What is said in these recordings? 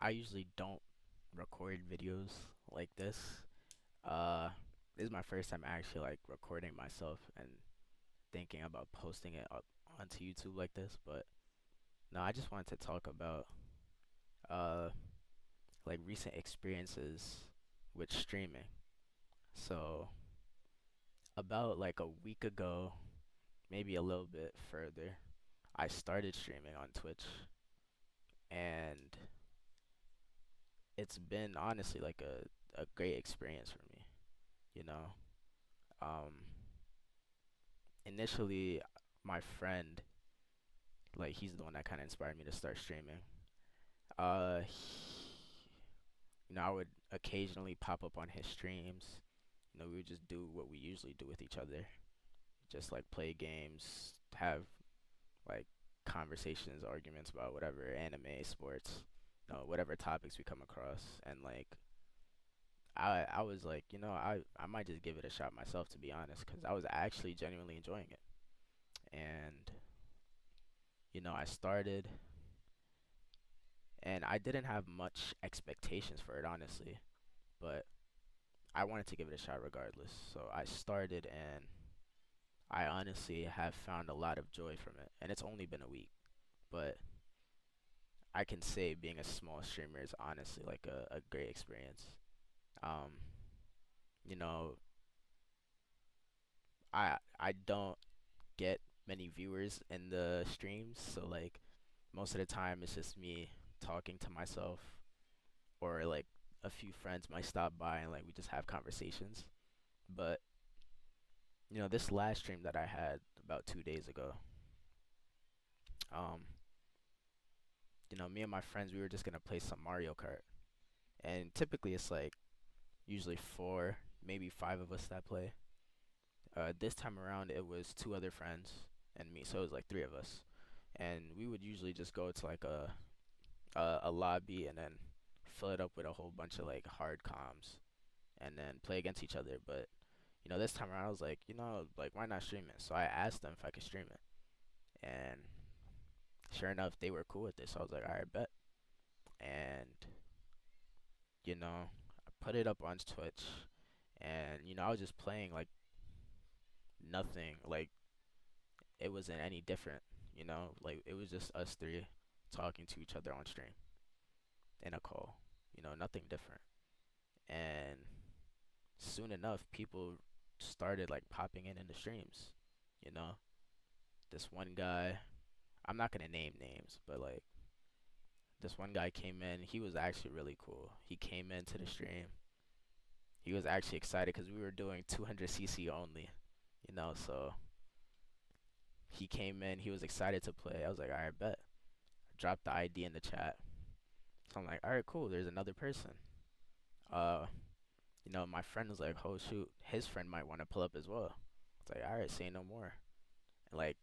I usually don't record videos like this. Uh, this is my first time actually like recording myself and thinking about posting it up onto YouTube like this. But no, I just wanted to talk about uh like recent experiences with streaming. So about like a week ago, maybe a little bit further, I started streaming on Twitch, and it's been honestly like a great experience for me, you know. Um, Initially, my friend, like he's the one that kind of inspired me to start streaming. I would occasionally pop up on his streams. We would just do what we usually do with each other, just like play games, have like conversations, arguments about whatever anime, sports, whatever topics we come across, and like I was like, I might just give it a shot myself to be honest, because I was actually genuinely enjoying it, and I started and I didn't have much expectations for it honestly, but I wanted to give it a shot regardless. So I started and I honestly have found a lot of joy from it. And it's only been a week, but I can say being a small streamer is honestly like a great experience. Um, you know, I don't get many viewers in the streams, so like most of the time it's just me talking to myself, or like a few friends might stop by and like we just have conversations. But this last stream that I had about 2 days ago, um, me and my friends, we were just gonna play some Mario Kart, and typically it's like usually four, maybe five of us that play. This time around, it was two other friends and me, so it was like three of us, and we would usually just go to like a lobby and then fill it up with a whole bunch of like hard comms and then play against each other. But this time around, I was like, like why not stream it? So I asked them if I could stream it, and sure enough, they were cool with it. So I was like, all right, bet. And I put it up on Twitch, and I was just playing like nothing, like it wasn't any different. Like it was just us three talking to each other on stream in a call. Nothing different. And soon enough, people started like popping in the streams. You know, this one guy, I'm not gonna name names, but like this one guy came in. He was actually really cool. He came into the stream. He was actually excited because we were doing 200cc only. So he came in. He was excited to play. I was like, all right, bet. I dropped the ID in the chat. So I'm like, all right, cool. There's another person. Uh, my friend was like, oh shoot, his friend might want to pull up as well. It's like, all right, say no more. And like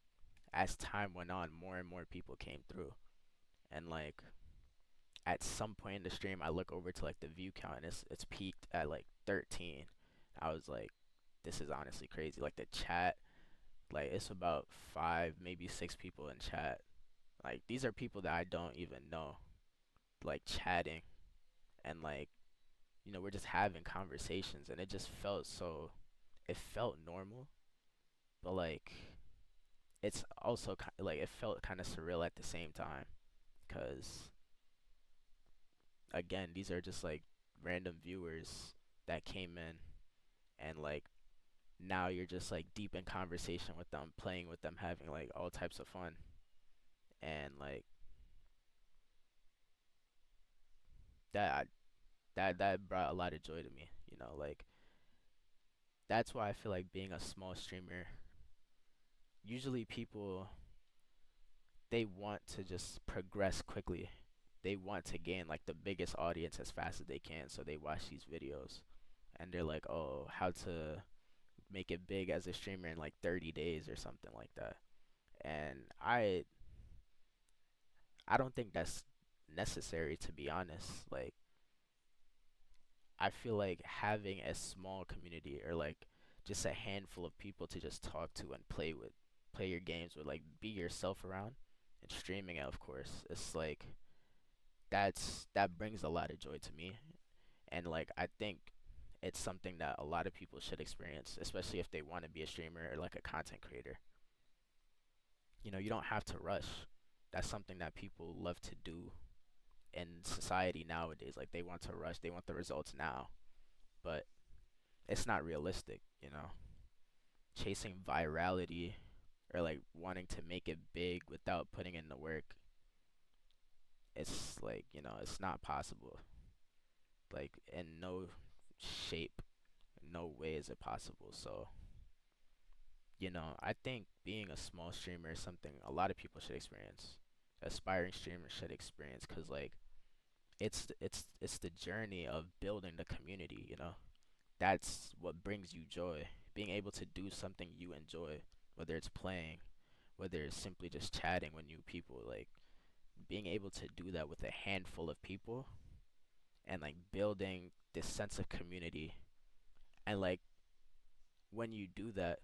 as time went on, more and more people came through. And like at some point in the stream, I look over to like the view count, and it's peaked at like 13. I was like, this is honestly crazy. Like the chat, like it's about five, maybe six people in chat. Like these are people that I don't even know, like chatting, and like we're just having conversations, and it just felt so. It felt normal, but like it's also like it felt kind of surreal at the same time, cause again, these are just like random viewers that came in, and like now you're just like deep in conversation with them, playing with them, having like all types of fun, and like that that brought a lot of joy to me. Like that's why I feel like being a small streamer, usually people, they want to just progress quickly. They want to gain like the biggest audience as fast as they can, so they watch these videos and they're like, "Oh, how to make it big as a streamer in like 30 days or something like that." And I don't think that's necessary, to be honest. Like I feel like having a small community, or like just a handful of people to just talk to and play your games with, like be yourself around, and streaming it, of course. It's like that brings a lot of joy to me. And like I think it's something that a lot of people should experience, especially if they want to be a streamer or like a content creator. You know, you don't have to rush. That's something that people love to do in society nowadays. Like they want to rush, they want the results now, but it's not realistic, you know. Chasing virality or like wanting to make it big without putting in the work, it's like, you know, it's not possible. Like in no shape, no way is it possible. So, you know, I think being a small streamer is something a lot of people should experience. Aspiring streamers should experience cuz like it's the journey of building the community, you know. That's what brings you joy. Being able to do something you enjoy, whether it's playing, whether it's simply just chatting with new people, like being able to do that with a handful of people and like building this sense of community. And like when you do that,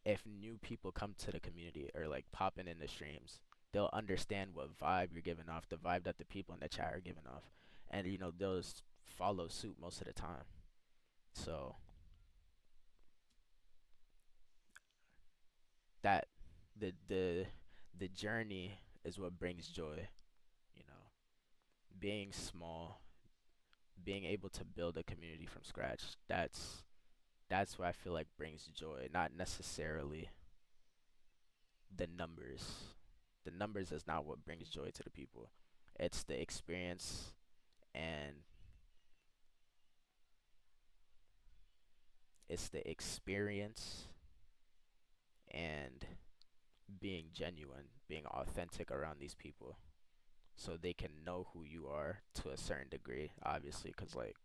if new people come to the community or like popping in the streams, they'll understand what vibe you're giving off, the vibe that the people in the chat are giving off. And you know, they'll follow suit most of the time. So that the the journey is what brings joy, you know. Being small, being able to build a community from scratch, that's what I feel like brings joy, not necessarily the numbers. The numbers is not what brings joy to the people. It's the experience and it's the experience and being genuine, being authentic around these people so they can know who you are to a certain degree, obviously, cuz like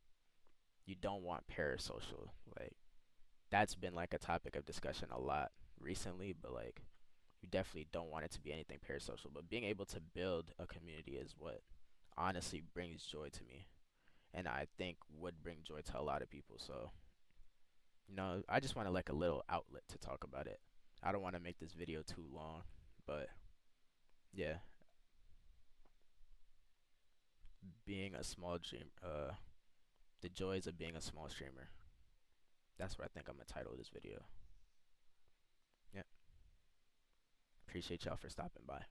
you don't want parasocial. Like that's been like a topic of discussion a lot recently, but like you definitely don't want it to be anything parasocial. But being able to build a community is what honestly brings joy to me, and I think would bring joy to a lot of people. So, you know, I just wanted like a little outlet to talk about it. I don't want to make this video too long, but yeah, being a small dream, the joys of being a small streamer. That's what I think I'm gonna title this video. Yeah, appreciate y'all for stopping by.